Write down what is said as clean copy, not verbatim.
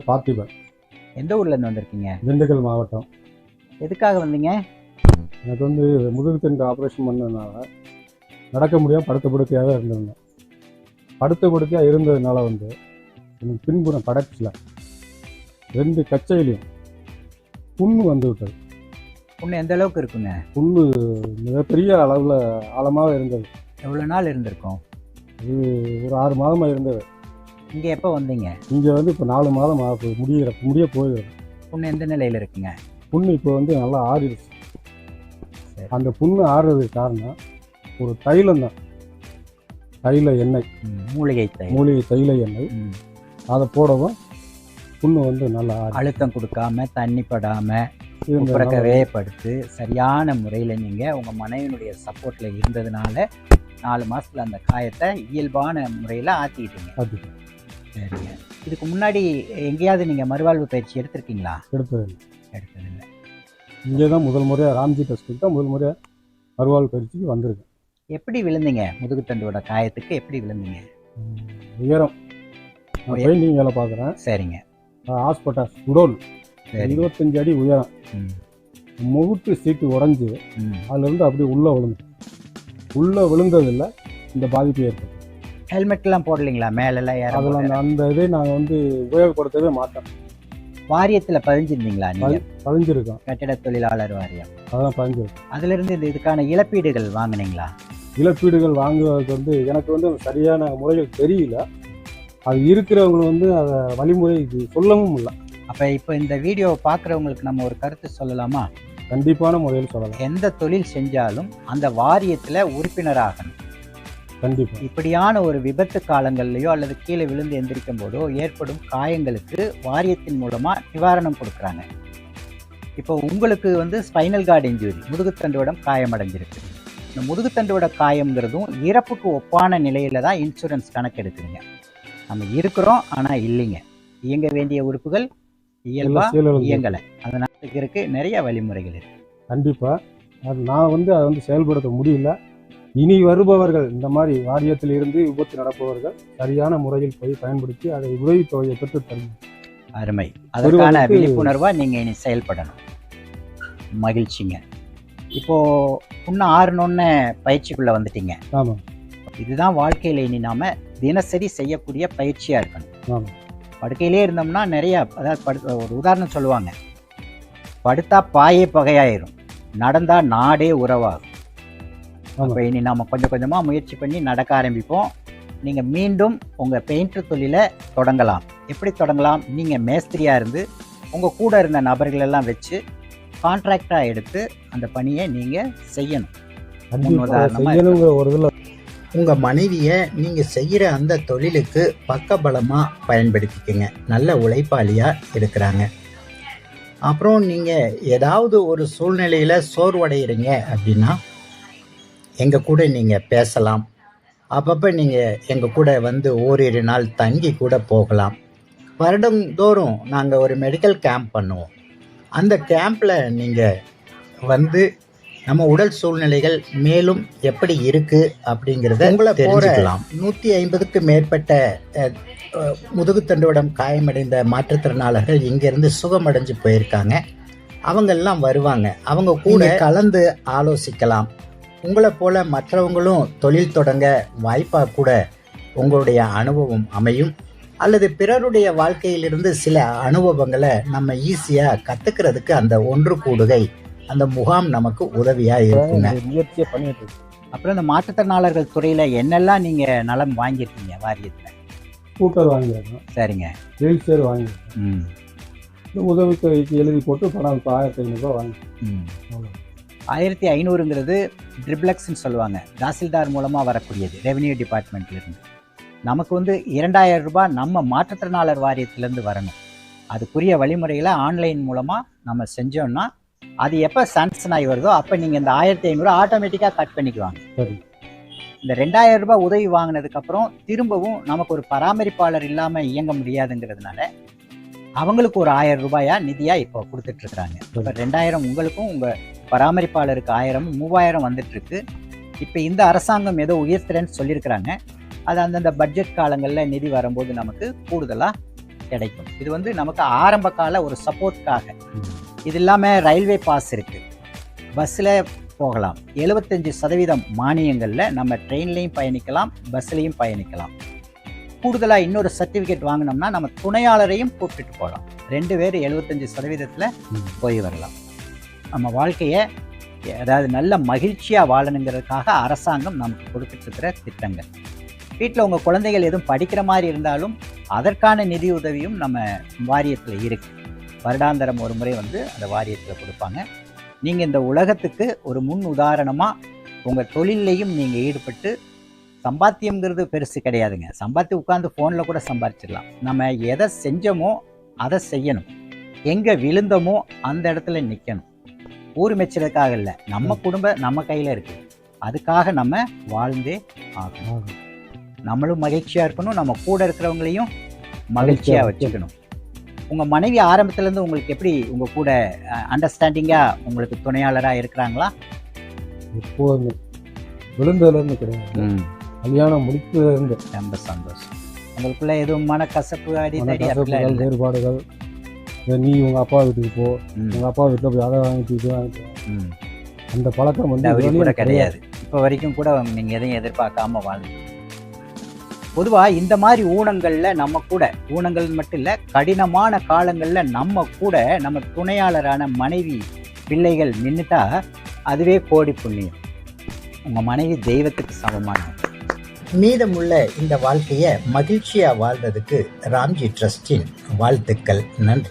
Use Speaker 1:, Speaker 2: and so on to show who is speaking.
Speaker 1: பார்த்திபன்.
Speaker 2: எந்த ஊர்லேருந்து வந்திருக்கீங்க?
Speaker 1: திண்டுக்கல் மாவட்டம்.
Speaker 2: எதுக்காக வந்தீங்க?
Speaker 1: எனக்கு வந்து முதுகு தண்டு ஆப்ரேஷன் பண்ணதுனால நடக்க முடியாமல் படுத்த படுக்கையாக இருந்திருந்தேன். படுத்த படுக்கையாக இருந்ததுனால வந்து எனக்கு பின்புறம் படச்சில் 2 கச்சையிலையும் புண்ணு வந்து விட்டது.
Speaker 2: புண்ணு எந்த அளவுக்கு இருக்குங்க?
Speaker 1: புண்ணு மிகப்பெரிய அளவில் ஆழமாக இருந்தது.
Speaker 2: எவ்வளோ நாள் இருந்திருக்கும்?
Speaker 1: இது ஒரு 6 மாதமாக இருந்தது.
Speaker 2: இங்கே எப்போ வந்தீங்க?
Speaker 1: இங்கே வந்து இப்போ 4 மாதம் முடிய போகிறது.
Speaker 2: புண்ணு எந்த நிலையில் இருக்குங்க?
Speaker 1: புண்ணு இப்போ வந்து நல்லா ஆறிடுச்சு.
Speaker 2: சரி.
Speaker 1: அந்த புண்ணு ஆறுறதுக்கு காரணம் ஒரு தைலம் தான். தைல எண்ணெய்,
Speaker 2: மூலிகை
Speaker 1: தைல எண்ணெய். அதை போடவும் புண்ணு வந்து நல்லா
Speaker 2: அழுத்தம் கொடுக்காம தண்ணி படாமல் உறக்கவே படுத்து சரியான முறையில் நீங்கள் உங்கள் மனைவியினுடைய சப்போர்ட்டில் இருந்ததுனால 4 மாதத்தில் அந்த காயத்தை இயல்பான முறையில் ஆற்றிக்கிட்டீங்க. சரிங்க. இதுக்கு முன்னாடி எங்கேயாவது நீங்கள் மறுவாழ்வு பயிற்சி எடுத்திருக்கீங்களா? எடுத்ததில்லை.
Speaker 1: இங்கே தான் முதல் முறையாக ராம்ஜி டெஸ்ட்டுக்கு தான் முதல் முறையாக மறுவாழ்வு பயிற்சிக்கு வந்திருக்கேன்.
Speaker 2: எப்படி விழுந்தீங்க? முதுகுத்தண்டோட காயத்துக்கு எப்படி விழுந்தீங்க?
Speaker 1: உயரம் பெயிண்டிங் வேலை பார்க்குறேன்.
Speaker 2: சரிங்க.
Speaker 1: ஹாஸ்பிட்டல் குடோல் 25 அடி உயரம். முகுட்டு சீட்டு உடஞ்சி அதுலேருந்து அப்படியே உள்ளே விழுந்ததில்லை இந்த பாதிப்பு ஏற்படும்.
Speaker 2: ஹெல்மெட்லாம் போடலைங்களா? மேலெல்லாம்
Speaker 1: அதெல்லாம் அந்த இதை நாங்கள் வந்து உபயோகப்படுத்தவே மாட்டோம்.
Speaker 2: வாரியத்தில் பதிஞ்சிருந்தீங்களா? நீங்கள்
Speaker 1: பதிஞ்சிருக்கோம்.
Speaker 2: கட்டிட தொழிலாளர் வாரியம்.
Speaker 1: அதெல்லாம் பதிஞ்சிருக்கோம்.
Speaker 2: அதுலேருந்து இதுக்கான இழப்பீடுகள் வாங்கினீங்களா?
Speaker 1: இழப்பீடுகள் வாங்குவதற்கு வந்து எனக்கு வந்து சரியான முறைகள் தெரியல. அது இருக்கிறவங்க வந்து அதை வழிமுறை சொல்லவும் இல்லை.
Speaker 2: அப்போ இப்போ இந்த வீடியோவை பார்க்குறவங்களுக்கு நம்ம ஒரு கருத்து சொல்லலாமா?
Speaker 1: கண்டிப்பான முறையில் சொல்லலாம்.
Speaker 2: எந்த தொழில் செஞ்சாலும் அந்த வாரியத்தில் உறுப்பினராகணும்.
Speaker 1: கண்டிப்பாக.
Speaker 2: இப்படியான ஒரு விபத்து காலங்கள்லையோ அல்லது கீழே விழுந்து எந்திரிக்கும் போதோ ஏற்படும் காயங்களுக்கு வாரியத்தின் மூலமாக நிவாரணம் கொடுக்குறாங்க. இப்போ உங்களுக்கு வந்து ஸ்பைனல் கார்டு இன்ஜுரி, முதுகுத்தண்டுவடம் காயமடைஞ்சிருக்கு. இந்த முதுகுத்தண்டுவட காயம்ங்கிறதும் இறப்புக்கு ஒப்பான நிலையில தான் இன்சூரன்ஸ் கணக்கெடுக்குதுங்க. நம்ம இருக்கிறோம் ஆனால் இல்லைங்க. இயங்க வேண்டிய உறுப்புகள் இயல்பாக இயங்கலை. அதனால இருக்கு நிறைய வழிமுறைகள் இருக்கு.
Speaker 1: கண்டிப்பாக. அது நான் வந்து அதை வந்து செயல்படுத்த முடியல. இனி வருபவர்கள் இந்த மாதிரி வாரியத்தில் இருந்து விபத்து நடப்பவர்கள் சரியான முறையில் போய் பயன்படுத்தி அதை உதவித்தொகையை பெற்று தரும்.
Speaker 2: அருமை. அதற்கான விழிப்புணர்வா நீங்க இனி செயல்படணும். மகிழ்ச்சிங்க. இப்போ இன்னும் 6 பயிற்சிக்குள்ள வந்துட்டீங்க.
Speaker 1: ஆமாம்.
Speaker 2: இதுதான் வாழ்க்கையில இனி நாம தினசரி செய்யக்கூடிய பயிற்சியா இருக்கணும்.
Speaker 1: ஆமாம்.
Speaker 2: படுக்கையிலே இருந்தோம்னா நிறைய, அதாவது ஒரு உதாரணம் சொல்லுவாங்க, படுத்தா பாயே பகையாயிரும், நடந்தா நாடே உறவாகும். அப்போ இனி நாம் கொஞ்சம் கொஞ்சமாக முயற்சி பண்ணி நடக்க ஆரம்பிப்போம். நீங்கள் மீண்டும் உங்கள் பெயிண்டர் தொழிலை தொடங்கலாம். எப்படி தொடங்கலாம்? நீங்கள் மேஸ்திரியாக இருந்து உங்கள் கூட இருந்த நபர்களெல்லாம் வச்சு கான்ட்ராக்டாக எடுத்து அந்த பணியை நீங்கள் செய்யணும்.
Speaker 3: உங்கள் மனைவியை நீங்கள் செய்கிற அந்த தொழிலுக்கு பக்கபலமாக பயன்படுத்திக்கங்க. நல்ல உழைப்பாளியாக இருக்கிறாங்க. அப்புறம் நீங்கள் ஏதாவது ஒரு சூழ்நிலையில் சோர்வடைகிறீங்க அப்படின்னா எங்கள் கூட நீங்கள் பேசலாம். அப்பப்போ நீங்கள் எங்கள் கூட வந்து ஓரிரு நாள் தங்கி கூட போகலாம். வருடந்தோறும் நாங்கள் ஒரு மெடிக்கல் கேம்ப் பண்ணுவோம். அந்த கேம்பில் நீங்கள் வந்து நம்ம உடல் சூழ்நிலைகள் மேலும் எப்படி இருக்குது அப்படிங்கிறத உங்களை தெரிஞ்சுக்கலாம். 150க்கு மேற்பட்ட முதுகுத்தண்டுவடம் காயமடைந்த மாற்றுத்திறனாளர்கள் இங்கேருந்து சுகமடைஞ்சு போயிருக்காங்க. அவங்கெல்லாம் வருவாங்க. அவங்க கூட கலந்து ஆலோசிக்கலாம். உங்களை போல மற்றவங்களும் தொழில் தொடங்க வாய்ப்பாக கூட உங்களுடைய அனுபவம் அமையும். அல்லது பிறருடைய வாழ்க்கையிலிருந்து சில அனுபவங்களை நம்ம ஈஸியாக கற்றுக்கிறதுக்கு அந்த ஒன்று கூடுகை, அந்த முகாம் நமக்கு உதவியாக இருக்குங்க.
Speaker 1: முயற்சியை பண்ணிட்டு.
Speaker 2: அப்புறம் இந்த மாற்றுத்திறனாளர்கள் துறையில் என்னெல்லாம் நீங்கள் நலம் வாங்கியிருக்கீங்க? வாரியத்தில்
Speaker 1: ஸ்கூட்டர் வாங்கியிருக்கோம்.
Speaker 2: சரிங்க.
Speaker 1: வீல் சேர் வாங்கியிருக்கோம். இந்த உதவித்தொகைக்கு எழுதி போட்டு பணம் 1500 ரூபா வாங்கி.
Speaker 2: 1500ங்கிறது ட்ரிப்ளெக்ஸ்ன்னு சொல்லுவாங்க. தாசில்தார் மூலமாக வரக்கூடியது, ரெவென்யூ டிபார்ட்மெண்ட்லேருந்து. நமக்கு வந்து 2000 ரூபாய் நம்ம மாற்றுத்திறனாளர் வாரியத்திலேருந்து வரணும். அதுக்குரிய வழிமுறைகளை ஆன்லைன் மூலமாக நம்ம செஞ்சோம்னா அது எப்போ சாங்ஷன் ஆகி வருதோ அப்போ நீங்கள் இந்த 1500 ஆட்டோமேட்டிக்காக கட் பண்ணிக்குவாங்க.
Speaker 1: சரி.
Speaker 2: இந்த 2000 ரூபாய் உதவி வாங்கினதுக்கப்புறம் திரும்பவும் நமக்கு ஒரு பராமரிப்பாளர் இல்லாமல் இயங்க முடியாதுங்கிறதுனால அவங்களுக்கு ஒரு 1000 ரூபாயா நிதியாக இப்போ கொடுத்துட்ருக்குறாங்க. இப்போ 2000 உங்களுக்கும் உங்கள் பராமரிப்பாளருக்கு 1000, 3000 வந்துட்டுருக்கு. இப்போ இந்த அரசாங்கம் ஏதோ உயர்த்துறேன்னு சொல்லியிருக்கிறாங்க. அது அந்தந்த பட்ஜெட் காலங்களில் நிதி வரும்போது நமக்கு கூடுதலாக கிடைக்கும். இது வந்து நமக்கு ஆரம்ப கால ஒரு சப்போர்ட்காக. இது இல்லாமல் ரயில்வே பாஸ் இருக்குது, பஸ்ஸில் போகலாம். 75% மானியங்களில் நம்ம ட்ரெயின்லேயும் பயணிக்கலாம், பஸ்ஸிலையும் பயணிக்கலாம். கூடுதலாக இன்னொரு சர்டிஃபிகேட் வாங்கினோம்னா நம்ம துணையாளரையும் கூப்பிட்டுட்டு போகலாம். 2 பேர் 75% போய் வரலாம். நம்ம வாழ்க்கையை அதாவது நல்ல மகிழ்ச்சியாக வாழணுங்கிறதுக்காக அரசாங்கம் நமக்கு கொடுத்துட்டு இருக்கிற திட்டங்கள். வீட்டில் உங்கள் குழந்தைகள் எதுவும் படிக்கிற மாதிரி இருந்தாலும் அதற்கான நிதி உதவியும் நம்ம வாரியத்தில் இருக்குது. வருடாந்திரம் ஒரு முறை வந்து அந்த வாரியத்தில் கொடுப்பாங்க. நீங்கள் இந்த உலகத்துக்கு ஒரு முன் உதாரணமாக உங்கள் தொழிலையும் நீங்கள் ஈடுபட்டு, சம்பாத்தியங்கிறது பெருசு கிடையாதுங்க. சம்பாத்தி உட்காந்து ஃபோனில் கூட சம்பாதிச்சிடலாம். நம்ம எதை செஞ்சோமோ அதை செய்யணும், எங்கே விழுந்தோமோ அந்த இடத்துல நிற்கணும். ஊர் மெச்சுறதுக்காக இல்லை, நம்ம குடும்பம் நம்ம கையில் இருக்குது, அதுக்காக நம்ம வாழ்ந்தே ஆகணும். நம்மளும் மகிழ்ச்சியாக இருக்கணும், நம்ம கூட இருக்கிறவங்களையும் மகிழ்ச்சியாக வச்சுக்கணும். உங்கள் மனைவி ஆரம்பத்துலேருந்து உங்களுக்கு எப்படி உங்கள் கூட அண்டர்ஸ்டாண்டிங்காக உங்களுக்கு துணையாளராக இருக்கிறாங்களா?
Speaker 1: எப்போதுமே விழுந்ததுலேருந்து கிடையாது, கல்யாணம் முடித்ததுலேருந்து.
Speaker 2: ரொம்ப சந்தோஷம். உங்களுக்குள்ள எதுவும் மனக்கசப்பு அடித்தடி
Speaker 1: வேறுபாடுகள், நீ உங்கள் அப்பா வீட்டுக்கு போ, உங்கள் அப்பா வீட்டில் போய் அதை வாங்கிட்டு இது வாங்கிட்டு, அந்த பழக்கம் வந்து
Speaker 2: கூட கிடையாது. இப்போ வரைக்கும் கூட நீங்கள் எதையும் எதிர்பார்க்காம வாழ்ந்து. பொதுவாக இந்த மாதிரி ஊனங்களில் நம்ம கூட, ஊனங்கள் மட்டும் இல்லை, கடினமான காலங்களில் நம்ம கூட நம்ம துணையாளரான மனைவி பிள்ளைகள் நின்றுட்டா அதுவே கோடி புண்ணியம். உங்கள் மனைவி தெய்வத்துக்கு சமமான.
Speaker 3: மீதமுள்ள இந்த வாழ்க்கையை மகிழ்ச்சியாக வாழ்றதுக்கு ராம்ஜி ட்ரஸ்டின் வாழ்த்துக்கள். நன்றி.